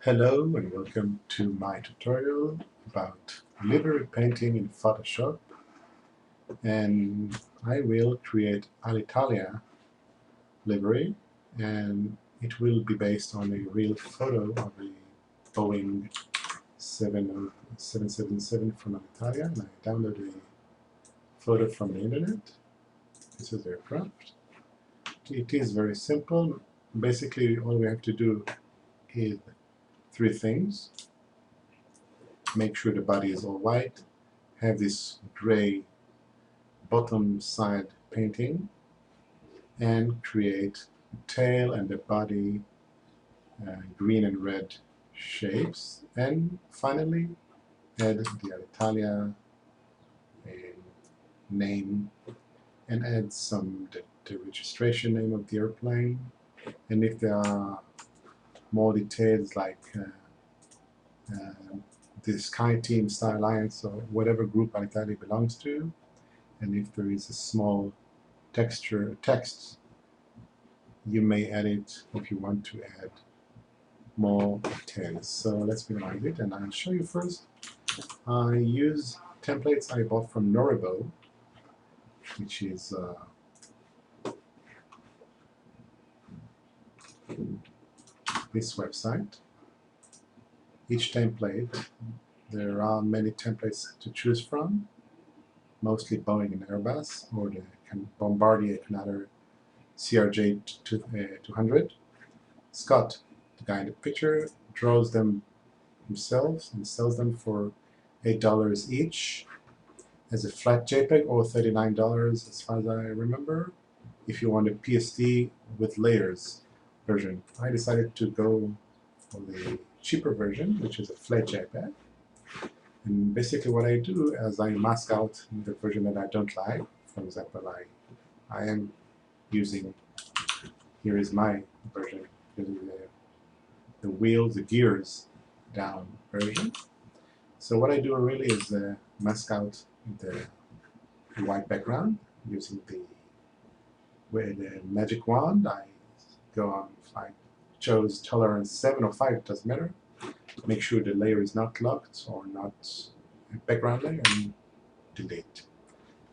Hello and welcome to my tutorial about livery painting in Photoshop, and I will create Alitalia livery, and it will be based on a real photo of a Boeing 777 from Alitalia, and I downloaded a photo from the internet. This is aircraft. It is very simple. Basically all we have to do is three things. Make sure the body is all white, have this gray bottom side painting, and create the tail and the body green and red shapes, and finally add the Alitalia name and add the registration name of the airplane, and if there are more details like the Sky Team, Star Alliance, or whatever group Alitalia belongs to, and if there is a small text, you may add it if you want to add more details. So let's minimize it, and I'll show you first. I use templates I bought from Noribo, which is this website. Each template, there are many templates to choose from, mostly Boeing and Airbus, or the Bombardier Canada CRJ 200. Scott, the guy in the picture, draws them himself and sells them for $8 each as a flat JPEG, or $39 as far as I remember, if you want a PSD with layers version. I decided to go for the cheaper version, which is a flat JPEG. And basically what I do is I mask out the version that I don't like. For example, I am using, here is my version, the wheels, the gears down version. So what I do really is mask out the white background using the magic wand. I go on, I chose tolerance 7 or 5, it doesn't matter. Make sure the layer is not locked or not a background layer, and delete.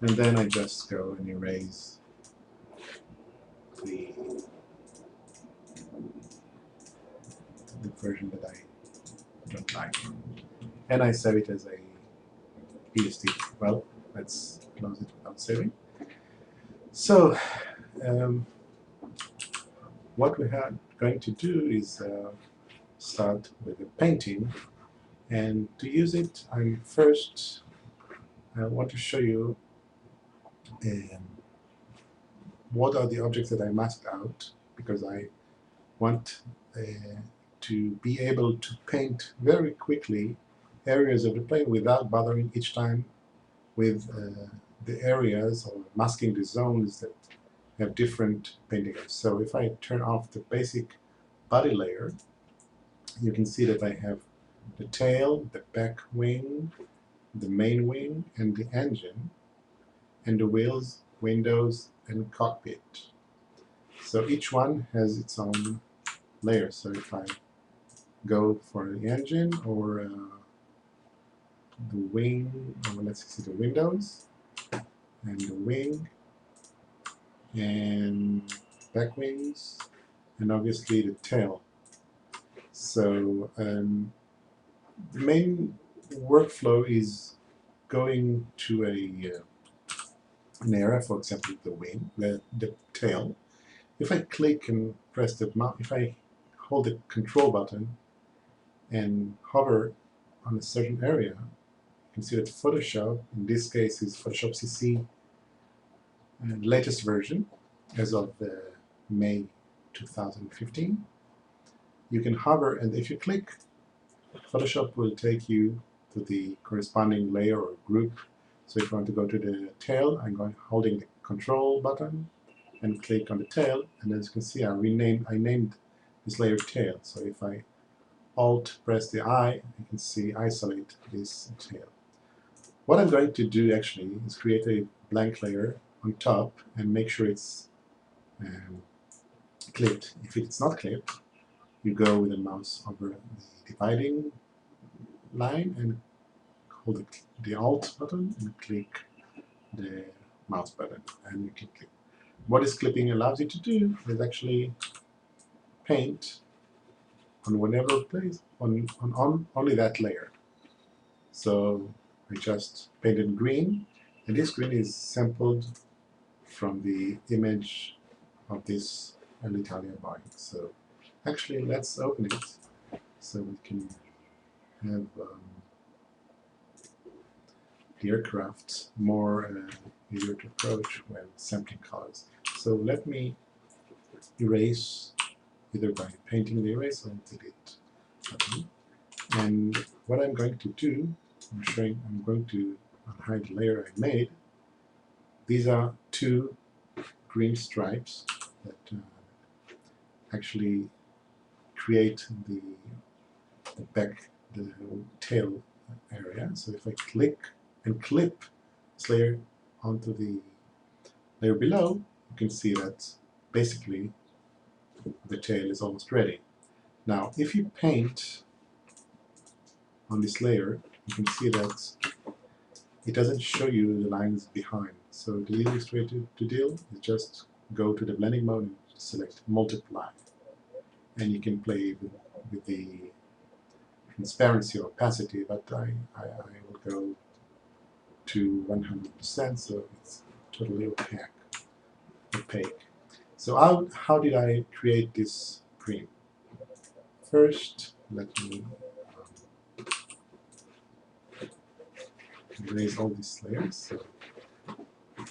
And then I just go and erase the version that I don't like, and I save it as a PSD. Well, let's close it without saving. So what we are going to do is start with the painting, and to use it I want to show you what are the objects that I masked out, because I want to be able to paint very quickly areas of the plane without bothering each time with the areas or masking the zones that have different painting. So if I turn off the basic body layer, you can see that I have the tail, the back wing, the main wing, and the engine, and the wheels, windows, and cockpit. So each one has its own layer. So if I go for the engine or the wing, or let's see, the windows and the wing and back wings, and obviously the tail. So the main workflow is going to an area, for example the wing, the tail. If I click and press the mouse, if I hold the control button and hover on a certain area, you can see that Photoshop, in this case is Photoshop CC latest version as of May 2015. You can hover, and if you click, Photoshop will take you to the corresponding layer or group. So if you want to go to the tail, I'm holding the control button and click on the tail, and as you can see I named this layer tail. So if I Alt press the I, you can see isolate this tail. What I'm going to do actually is create a blank layer on top and make sure it's clipped. If it's not clipped, you go with the mouse over the dividing line and hold the Alt button and click the mouse button, and you can click. What this clipping allows you to do is actually paint on whatever place, on only that layer. So I just painted green, and this green is sampled from the image of this Alitalia BOEING. So actually, let's open it so we can have the aircraft more easier to approach when sampling colors. So let me erase either by painting the erase or delete button. And what I'm going to do, I'm going to unhide the layer I made. These are two green stripes that actually create the tail area. So if I click and clip this layer onto the layer below, you can see that basically the tail is almost ready. Now, if you paint on this layer, you can see that it doesn't show you the lines behind. So the easiest way to deal is just go to the blending mode and select multiply. And you can play with the transparency or opacity, but I will go to 100%, so it's totally opaque. So how did I create this green? First, let me erase all these layers, so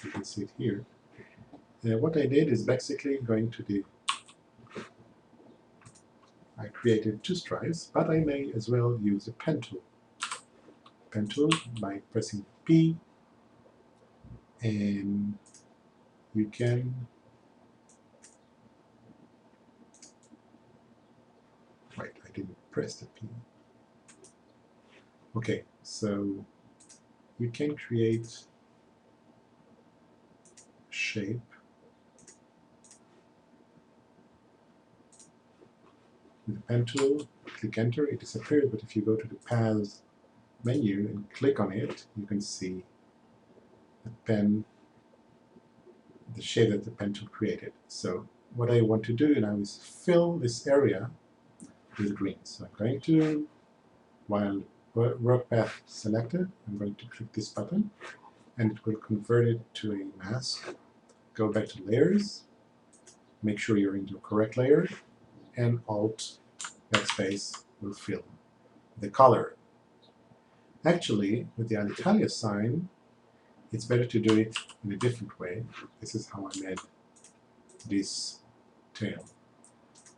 you can see it here. What I did is basically going to the I created two stripes, but I may as well use a pen tool. Pen tool by pressing P, and you can wait, I didn't press the P. Okay, so you can create a shape with the pen tool, click enter, it disappears, but if you go to the paths menu and click on it, you can see the shape that the pen tool created. So what I want to do now is fill this area with green. So I'm going to, while work path selected, I'm going to click this button, and it will convert it to a mask. Go back to layers, make sure you're in the correct layer, and Alt backspace will fill the color. Actually, with the Alitalia sign, it's better to do it in a different way. This is how I made this tail.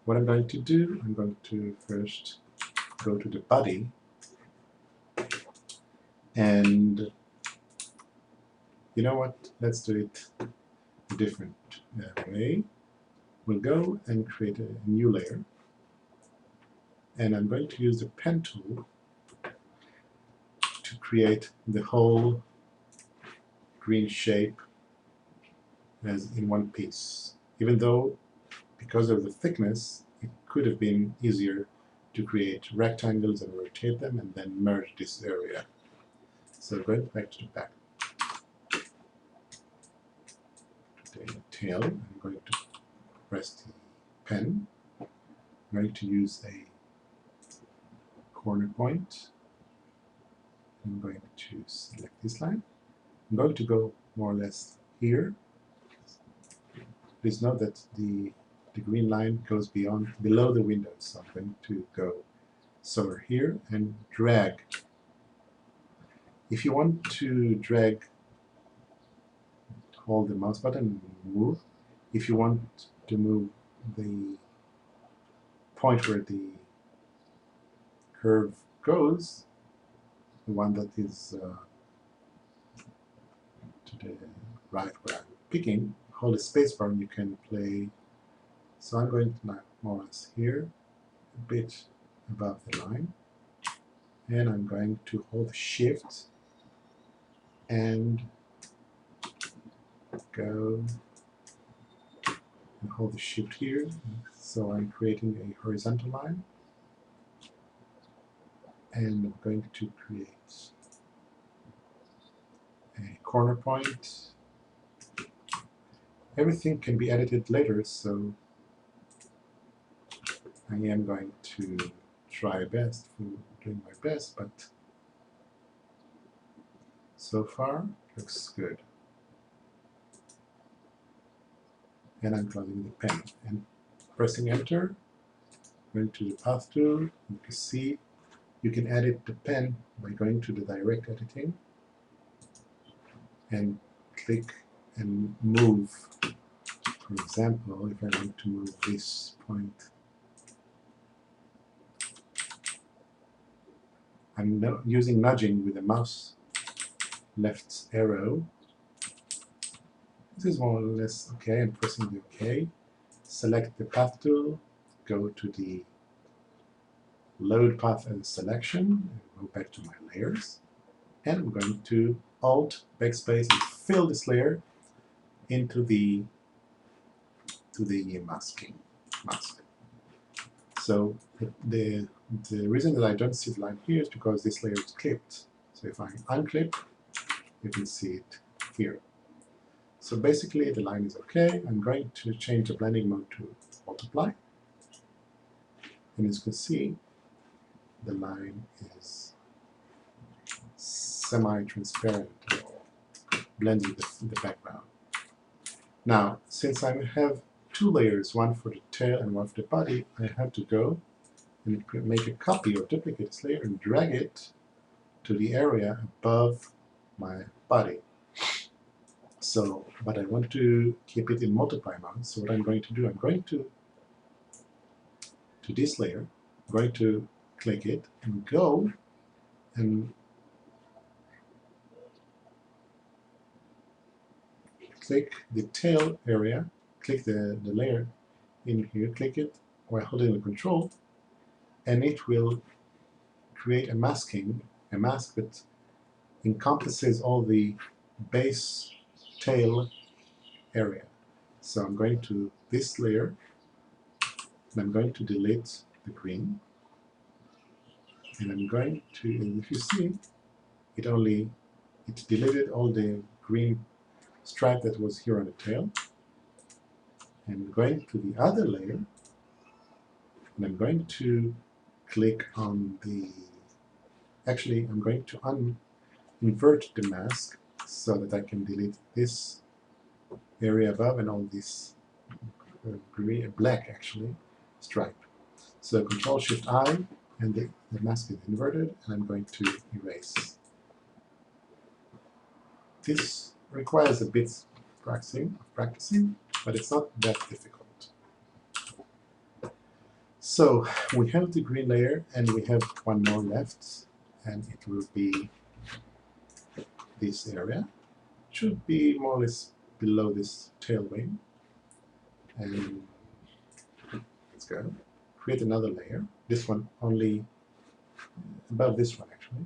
What I'm going to do, I'm going to first go to the body, and you know what, let's do it a different way. We'll go and create a new layer, and I'm going to use the pen tool to create the whole green shape as in one piece, even though because of the thickness it could have been easier to create rectangles and rotate them and then merge this area. So going back to the back, the tail, I'm going to press the pen. I'm going to use a corner point. I'm going to select this line. I'm going to go more or less here. Please note that the green line goes below the window, so I'm going to go somewhere here and drag. If you want to drag, hold the mouse button and move. If you want to move the point where the curve goes, the one that is to the right where I'm picking, hold the spacebar and you can play. So I'm going to more or less here, a bit above the line, and I'm going to hold Shift and go and hold the Shift here, So I'm creating a horizontal line, and I'm going to create a corner point. Everything can be edited later, so I am going to try best for doing my best, but so far looks good. And I'm closing the pen and pressing enter. Going to the path tool. You can see you can edit the pen by going to the direct editing and click and move. For example, if I want to move this point, I'm using nudging with the mouse left arrow. This is more or less okay. I'm pressing the OK. Select the path tool, go to the load path as a selection, go back to my layers, and I'm going to Alt backspace and fill this layer into the mask. So the reason that I don't see the line here is because this layer is clipped. So if I unclip, you can see it here. So basically the line is okay. I'm going to change the blending mode to multiply. And as you can see, the line is semi-transparent, blends with the background. Now, since I have two layers, one for the tail and one for the body, I have to go and make a copy or duplicate this layer and drag it to the area above my body. So, but I want to keep it in multiply mode, so what I'm going to do, I'm going to this layer, I'm going to click it and go and click the tail area, click the layer in here, click it while holding the control, and it will create a mask that encompasses all the base tail area. So I'm going to this layer, and I'm going to delete the green, and I'm going to, and if you see, it deleted all the green stripe that was here on the tail. And I'm going to the other layer, and I'm going to click on the, actually I'm going to invert the mask so that I can delete this area above and all this black actually stripe. So Control-Shift-I, and the mask is inverted, and I'm going to erase. This requires a bit of practicing, but it's not that difficult. So we have the green layer, and we have one more left, and it will be this area. It should be more or less below this tail wing. And let's go. Create another layer. This one only above this one, actually.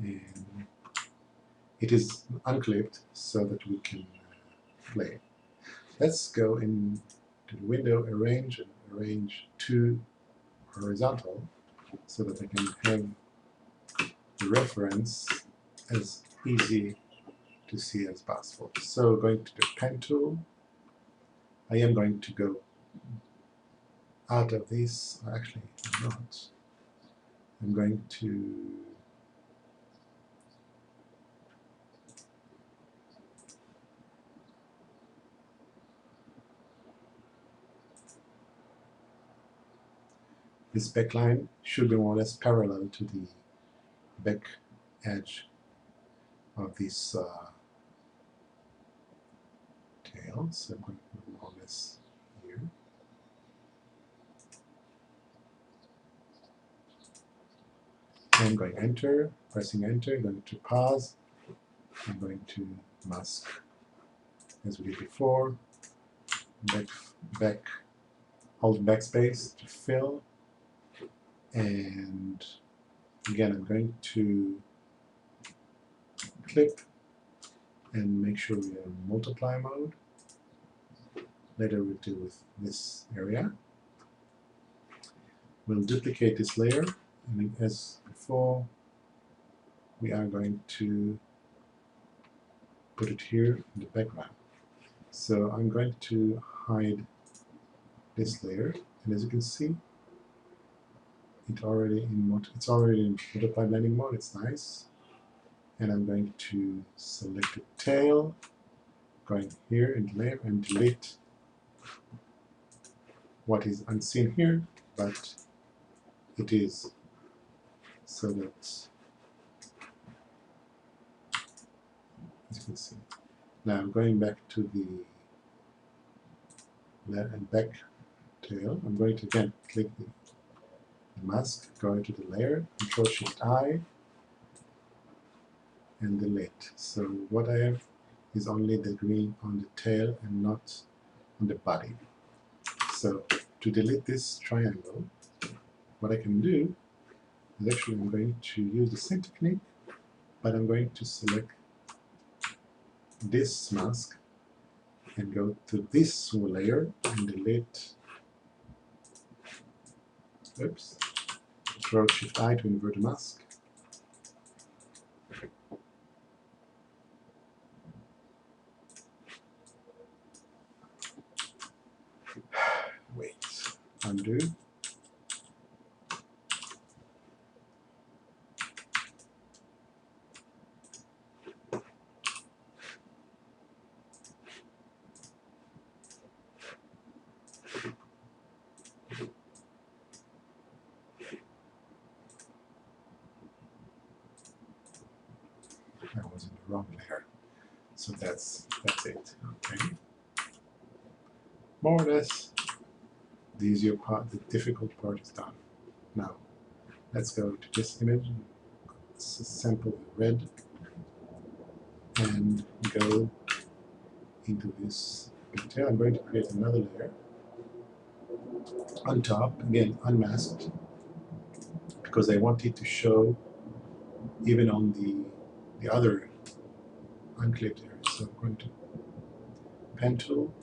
And it is unclipped so that we can play. Let's go into the window, arrange, and arrange to horizontal so that I can have the reference as easy to see as possible. So going to the pen tool, I am going to go out of this, actually I'm not. I'm going to this backline should be more or less parallel to the back edge of this tail, so I'm going to put more or less here. I'm going enter, pressing enter, going to pause, I'm going to mask as we did before, hold backspace to fill, and again I'm going to click and make sure we are in multiply mode. Later we'll deal with this area. We'll duplicate this layer, and as before, we are going to put it here in the background. So I'm going to hide this layer, and as you can see, it's already in multiply blending mode. It's nice. And I'm going to select the tail, going here in the layer, and delete what is unseen here, but it is. So that, as you can see. Now I'm going back to the back tail. I'm going to again click the mask, go into the layer, Control-Shift-I, and delete. So what I have is only the green on the tail and not on the body. So to delete this triangle, what I can do is actually I'm going to use the same technique, but I'm going to select this mask and go to this layer and delete. Oops. Control-Shift-I to invert the mask. Wait. Undo. I was in the wrong layer. So that's it. Okay. More or less, the easier part, the difficult part is done. Now, let's go to this image, sample the red, and go into this detail. I'm going to create another layer on top, again unmasked, because I want it to show even on the other unclipped area. So I'm going to pen tool.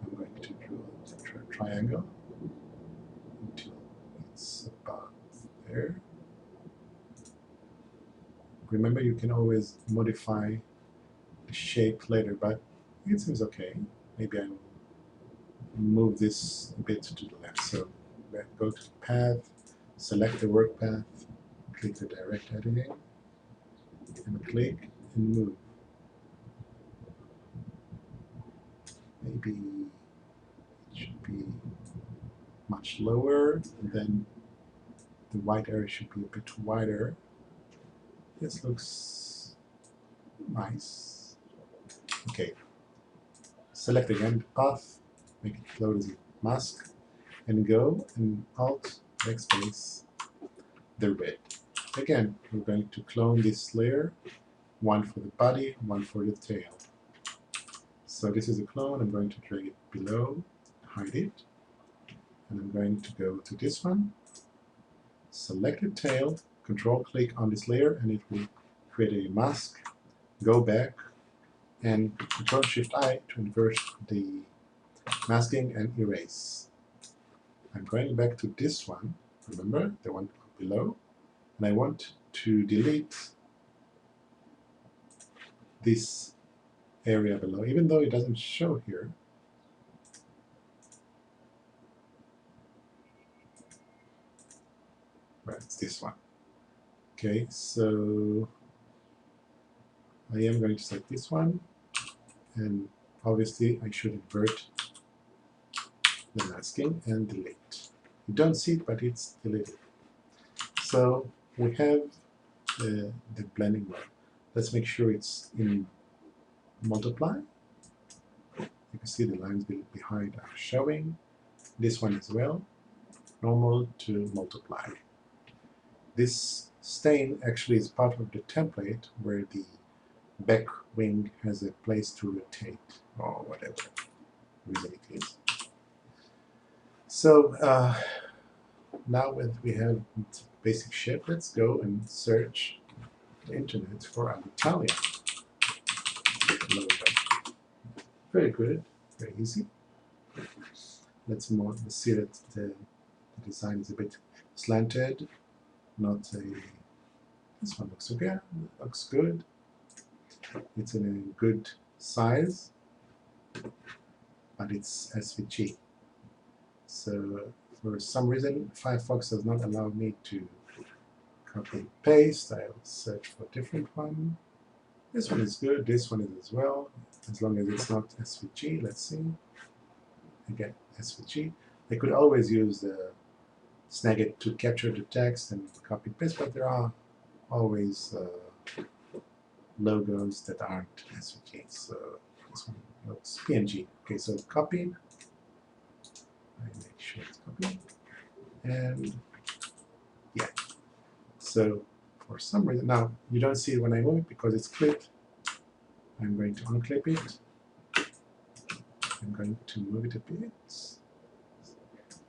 I'm going to draw a triangle until it's about there. Remember, you can always modify the shape later, but it seems okay. Maybe I will move this a bit to the left. So go to the path, select the work path, click the direct editing, and click and move. Maybe it should be much lower, and then the white area should be a bit wider. This looks nice. Okay. Select again the path, make it load as a mask, and go and Alt backspace the red. Again, we're going to clone this layer, one for the body, one for the tail. So this is a clone. I'm going to drag it below, hide it, and I'm going to go to this one, select the tail, Control-click on this layer, and it will create a mask. Go back and Control-Shift-I to invert the masking and erase. I'm going back to this one, remember, the one below, and I want to delete this area below, even though it doesn't show here. Right, it's this one. Okay, so I am going to select this one, and obviously I should invert the masking and delete. You don't see it, but it's deleted. So we have the blending mode. Let's make sure it's in multiply. You can see the lines behind are showing. This one as well. Normal to multiply. This stain actually is part of the template where the back wing has a place to rotate or whatever reason it is. So now that we have basic shape, let's go and search the internet for an Italian logo. Very good, very easy. Let's see that the design is a bit slanted, not a. This one looks okay, looks good. It's in a good size, but it's SVG. So for some reason, Firefox does not allow me to copy and paste. I'll search for a different one. This one is good, this one is as well, as long as it's not SVG. Let's see. Again, SVG. They could always use the Snagit to capture the text and copy and paste, but there are always logos that aren't SVG. So this one looks PNG. Okay, so copy. I make sure it's copied. And yeah. So for some reason, now you don't see it when I move it because it's clipped. I'm going to unclip it. I'm going to move it a bit.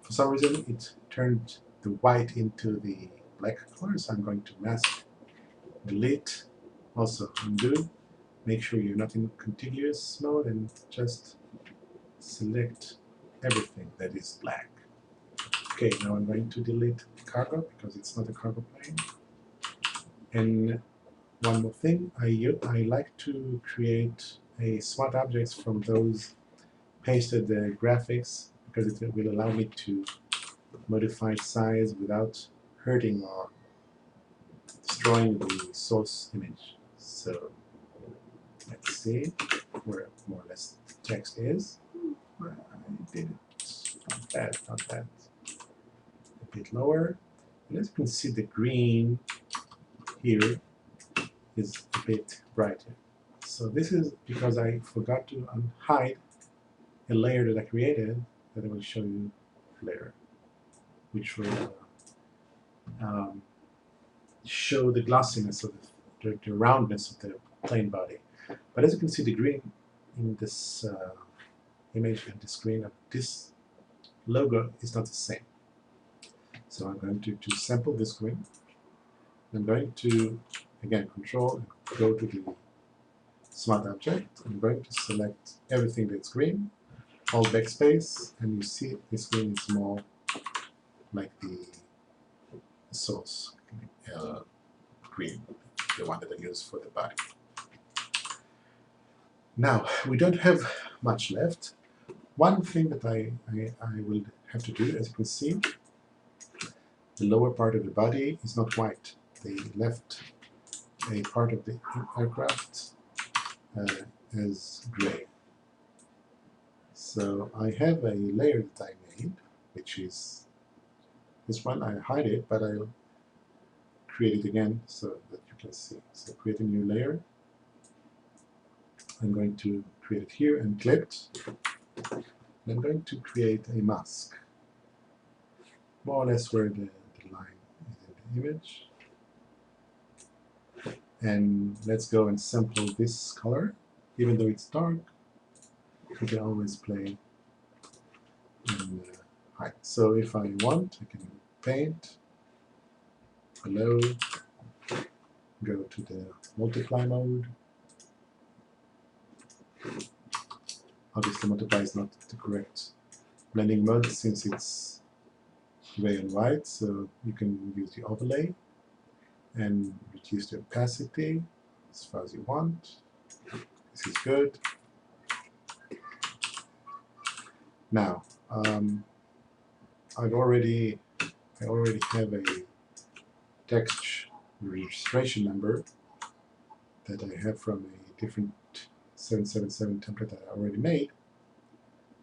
For some reason, it turned the white into the black color, so I'm going to mask, delete, also undo. Make sure you're not in contiguous mode and just select everything that is black. Okay, now I'm going to delete cargo because it's not a cargo plane. And one more thing, I like to create a smart objects from those pasted graphics because it will allow me to modify size without hurting or destroying the source image. So let's see where more or less the text is. I did it. Not bad, not bad. A bit lower. And as you can see, the green here is a bit brighter. So this is because I forgot to hide a layer that I created that I will show you later, which will show the glossiness of the roundness of the plain body. But as you can see, the green in this image and the screen of this logo is not the same. So I'm going to sample this green. I'm going to, again, control and go to the smart object. I'm going to select everything that's green, hold backspace, and you see this green is more like the source green, the one that I use for the body. Now, we don't have much left. One thing that I will have to do, as you can see, the lower part of the body is not white. They left a part of the aircraft as gray. So I have a layer that I made, which is this one. I hide it, but I'll create it again so that you can see. So create a new layer. I'm going to create it here and clipped. I'm going to create a mask, more or less where the line is in the image. And let's go and sample this color. Even though it's dark, you can always play in height. So if I want, I can paint, below, go to the multiply mode. Obviously multiply is not the correct blending mode since it's gray and white, so you can use the overlay and reduce the opacity as far as you want. This is good. Now, I already have a text registration number that I have from a different 777 template that I already made.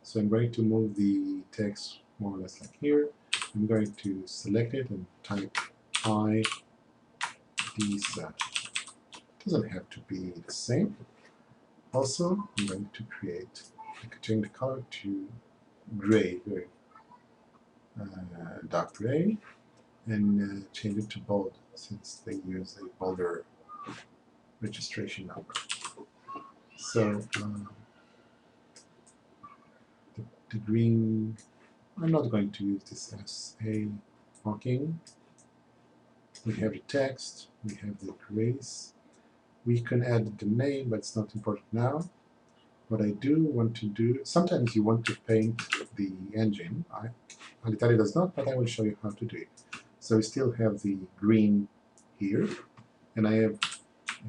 So I'm going to move the text more or less like here. I'm going to select it and type I DZ. Doesn't have to be the same. Also, I'm going to change the color to gray, very dark gray, and change it to bold since they use a bolder registration number. So the green, I'm not going to use this as a marking. We have the text, we have the grace. We can add the name, but it's not important now. what I do want to do, sometimes you want to paint the engine. Untitled does not, but I will show you how to do it. So we still have the green here, and I have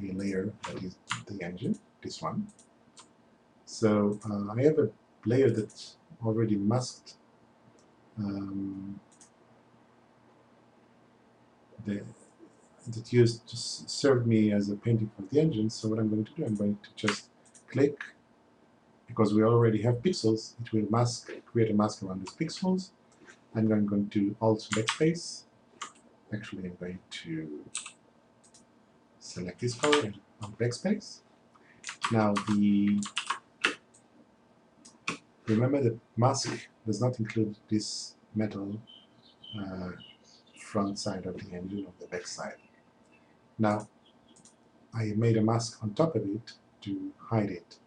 a layer that is the engine, this one. So I have a layer that's already masked that used to serve me as a painting for the engine. So what I'm going to do, I'm going to just click, because we already have pixels, it will mask, create a mask around these pixels. And I'm going to Alt backspace. Actually, I'm going to select this color and Alt backspace. Now remember the mask does not include this metal front side of the engine, or the back side. Now I made a mask on top of it to hide it.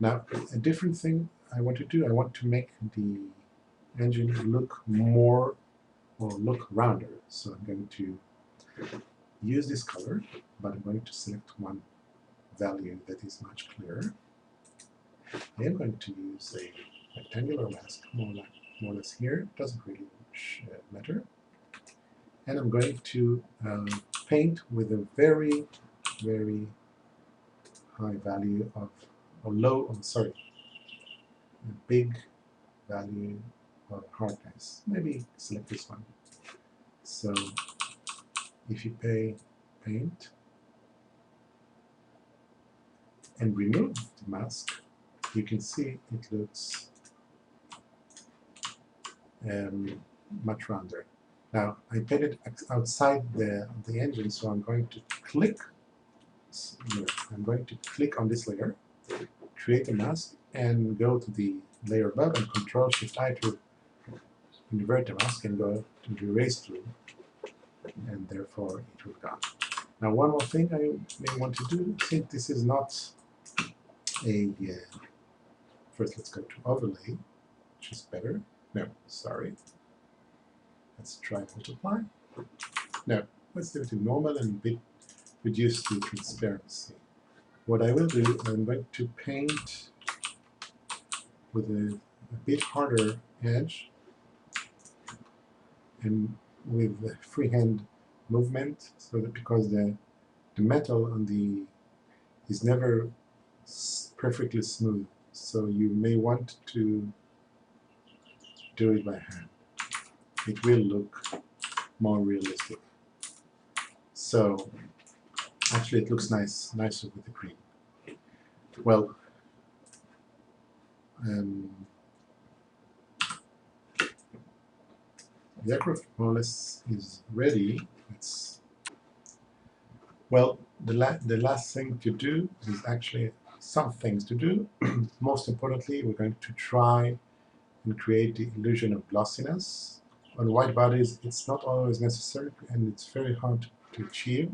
Now a different thing I want to do, I want to make the engine look more, or look rounder. So I'm going to use this color, but I'm going to select one value that is much clearer. I am going to use a rectangular mask, more or less here, doesn't really matter. And I'm going to paint with a very, very high value of, or low, sorry, a big value of hardness. Maybe select this one. So if you paint and remove the mask, you can see it looks much rounder. Now I painted outside the engine, so I'm going to click. I'm going to click on this layer, create a mask, and go to the layer above and Control-Shift-I to invert the mask and go to the erase tool, and therefore it will go. Now one more thing I may want to do, since this is not a first let's go to overlay, which is better. No, sorry. Let's try multiply. No, let's do it in normal and reduce the transparency. What I will do, I'm going to paint with a bit harder edge and with the freehand movement, so that because the metal on the is never perfectly smooth, so you may want to do it by hand. It will look more realistic. So actually it looks nicer with the green. Well, the aircraft more or less is ready. Well, the last thing to do is actually some things to do. Most importantly, we're going to try and create the illusion of glossiness. On white bodies, it's not always necessary, and it's very hard to achieve,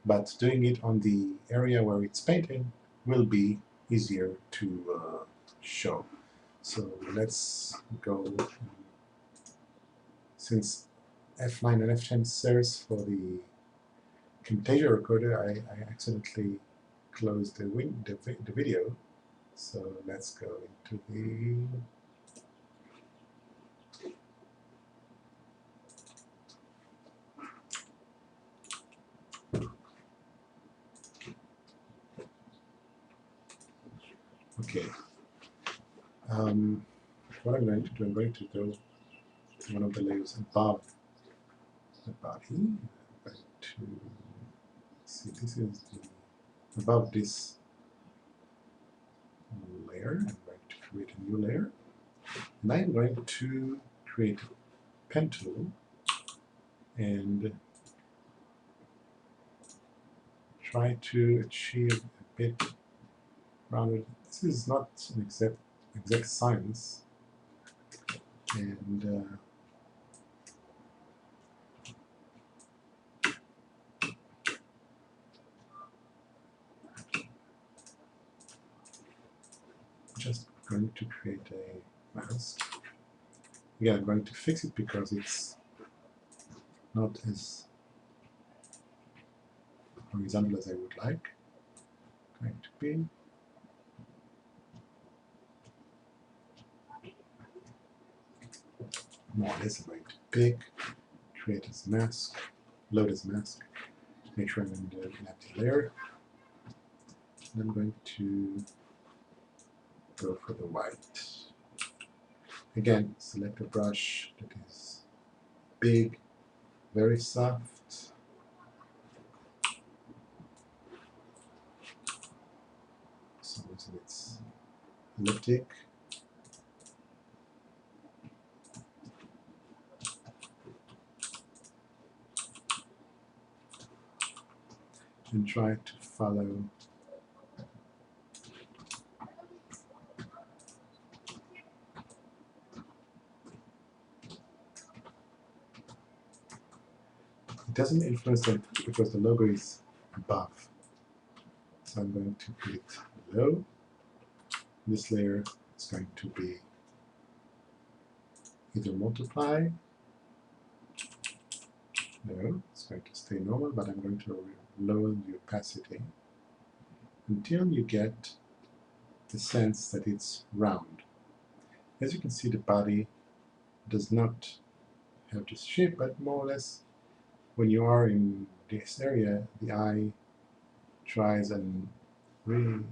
but doing it on the area where it's painted will be easier to show. So let's go, since F9 and F10 serves for the Camtasia recorder, I accidentally closed the video. So let's go into the okay. What I'm going to do, I'm going to go to one of the layers above the body. I'm going to see, this is the above this layer. I'm going to create a new layer, and I'm going to create a pen tool and try to achieve a bit rounded. This is not an exact science, and just going to create a mask. Yeah, I'm going to fix it because it's not as horizontal as I would like. Going to be more or less I'm going to pick, create as mask, load as mask, make sure I'm in the empty layer. And I'm going to go for the white. Again, select a brush that is big, very soft. For some reason it's elliptic. And try to follow it doesn't influence them because the logo is above. So I'm going to put it below. This layer is going to be either multiply. No, it's going to stay normal, but I'm going to lower the opacity until you get the sense that it's round. As you can see, the body does not have this shape, but more or less when you are in this area, the eye tries and really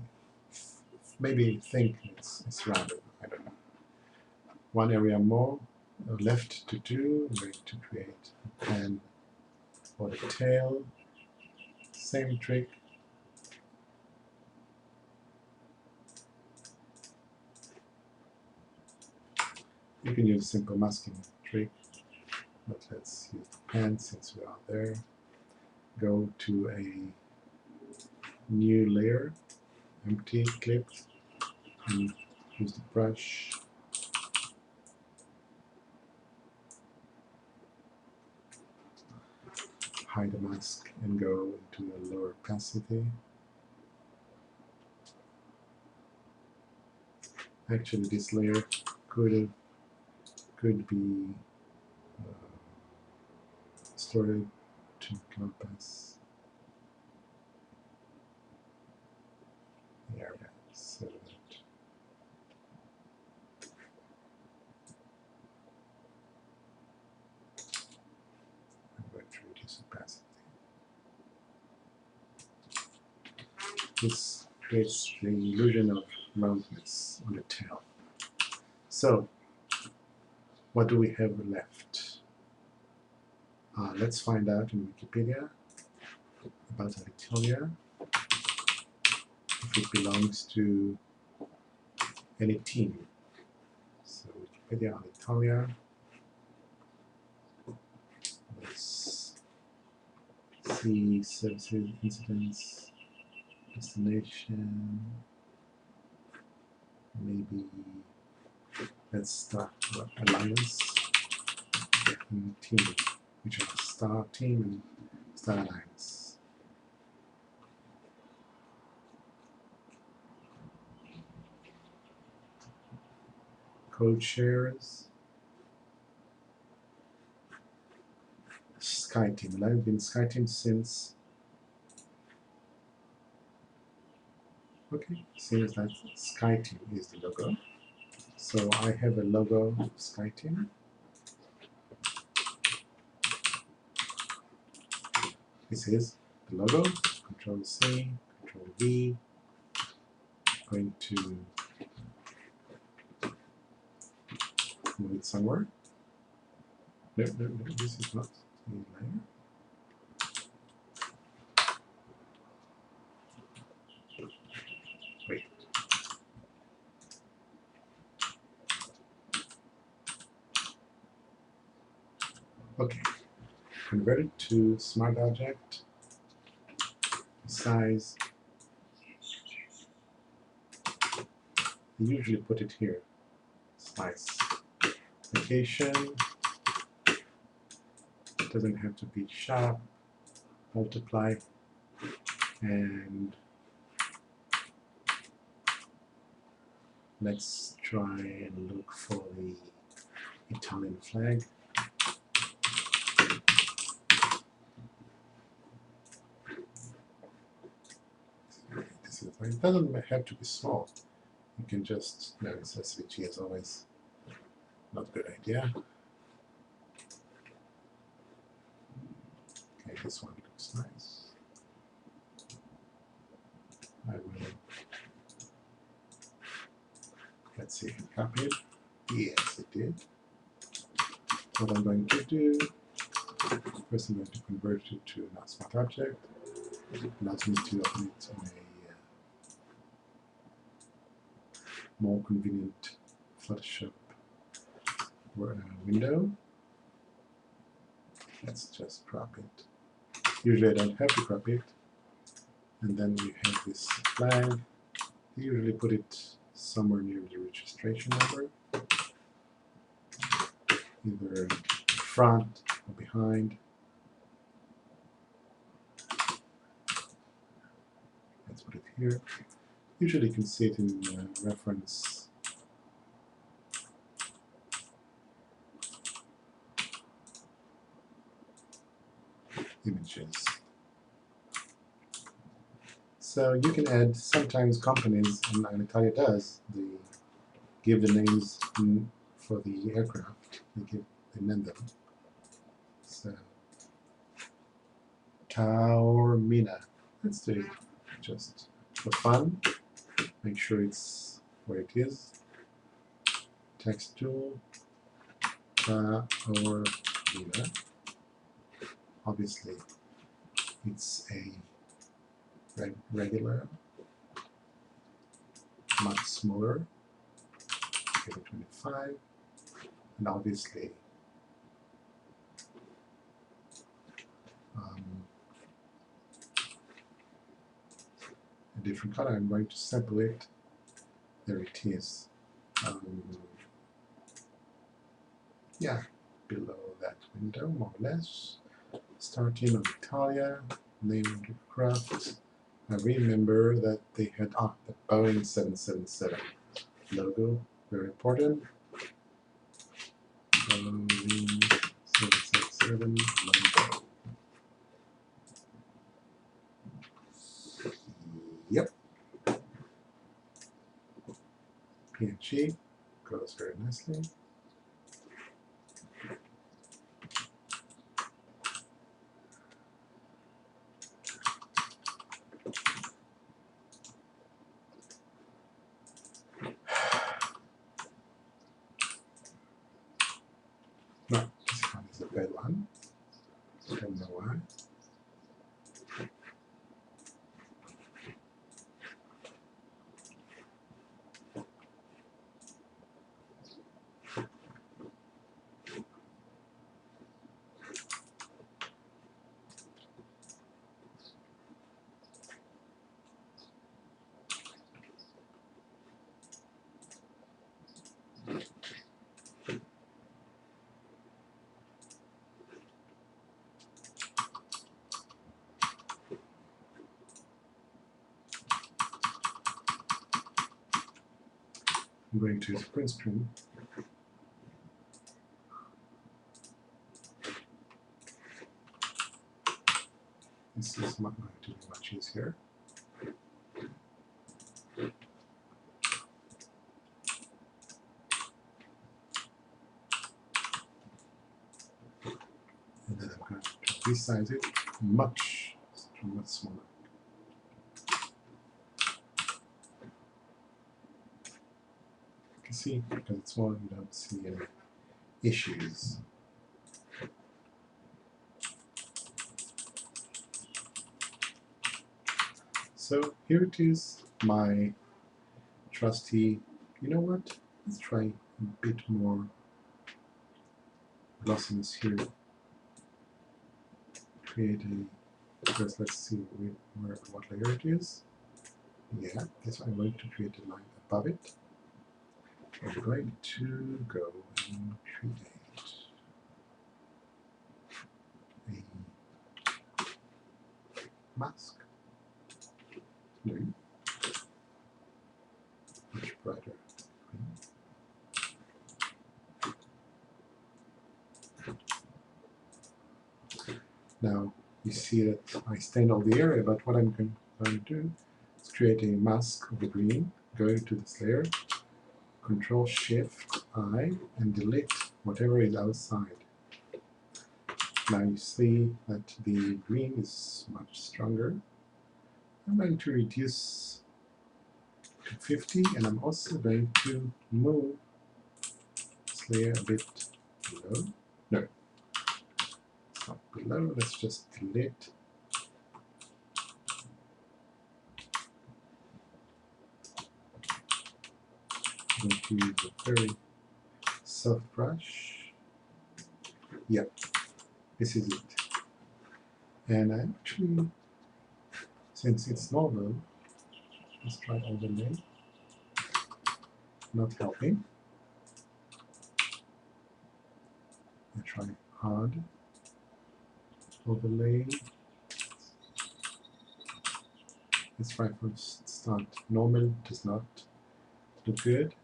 maybe think it's rounded. I don't know. One area more left to do. I'm going to create a pen for the tail. Same trick. You can use a simple masking trick, but let's use the pen since we are there. Go to a new layer, empty, clipped, and use the brush. Hide the mask and go into a lower opacity. Actually, this layer could be stored to encompass the area so that I'm going to reduce opacity. This creates the illusion of roundness on the tail. So, what do we have left? Let's find out in Wikipedia about Alitalia, if it belongs to any team. So Wikipedia Alitalia. Let's see services, incidents, destination. Maybe let's start with alliance and team, which are star team and star alliance. Code shares. SkyTeam. I've been SkyTeam since. Okay, seems that SkyTeam is the logo. So I have a logo of SkyTeam. This is the logo. Control C, Control V. Going to move it somewhere. No, this is not the layer. Wait. Okay. Convert it to smart object. Size. I usually put it here. Slice. Location. It doesn't have to be sharp. Multiply. And let's try and look for the Italian flag. This is, it doesn't have to be small. You can just, no, it's SVG as always. Not a good idea. Okay, this one looks nice. I will, let's see if it copied. Yes, it did. What I'm going to do, first I'm going to convert it to a smart object. Allows me to open it in a more convenient Photoshop window. Let's just crop it. Usually I don't have to crop it. And then we have this flag. I usually put it somewhere near the registration number, either front or behind. Let's put it here. Usually you can see it in reference images. So you can add, sometimes companies, and Italia does, they give the names for the aircraft, they name them. So, Taormina, let's do it just for fun, make sure it's where it is. Text tool, Taormina, obviously it's a regular, much smaller, give it 25, and obviously a different color. I'm going to sample it. There it is. Yeah, below that window, more or less. Starting on Italia, name of the craft. I remember that they had the Boeing 777 logo, very important. Boeing 777 logo. Yep. PNG goes very nicely. No, this one is a bad one. I don't know why. I'm going to use print screen. This is not going to be much easier. And then I'm going to resize it much smaller. You can see, because it's small, you don't see any issues. So here it is, my trusty, you know what, let's try a bit more glossiness here. Create a, first let's see what layer it is. Yeah, this one I'm going to create a line above it. I'm going to go and create a mask. Blue. Much brighter. Now you see that I stained all the area, but what I'm going to do is create a mask of the green, go to this layer, Control-Shift-I, and delete whatever is outside. Now you see that the green is much stronger. I'm going to reduce to 50, and I'm also going to move this layer a bit below. No, it's not below, let's just delete. I'm going to use a very soft brush. Yeah, this is it. And I actually, since it's novel, let's try overlay. Not helping. I try hard. Overlay. Let's try from start. Normal does not look good.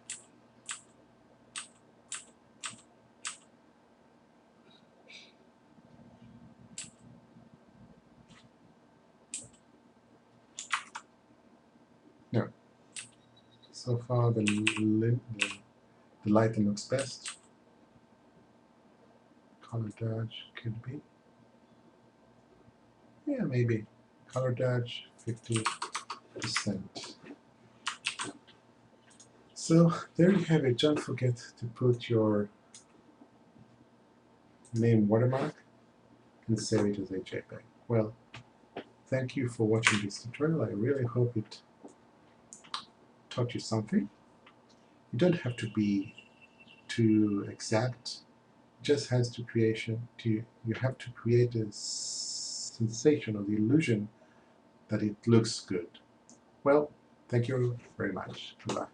No. So far the lighting looks best. Color dodge could be. Yeah, maybe. Color dodge 50%. So there you have it. Don't forget to put your name watermark and save it as a JPEG. Well, thank you for watching this tutorial. I really hope it taught you something. You don't have to be too exact. It just has to you have to create a sensation or the illusion that it looks good. Well, thank you very much. Goodbye.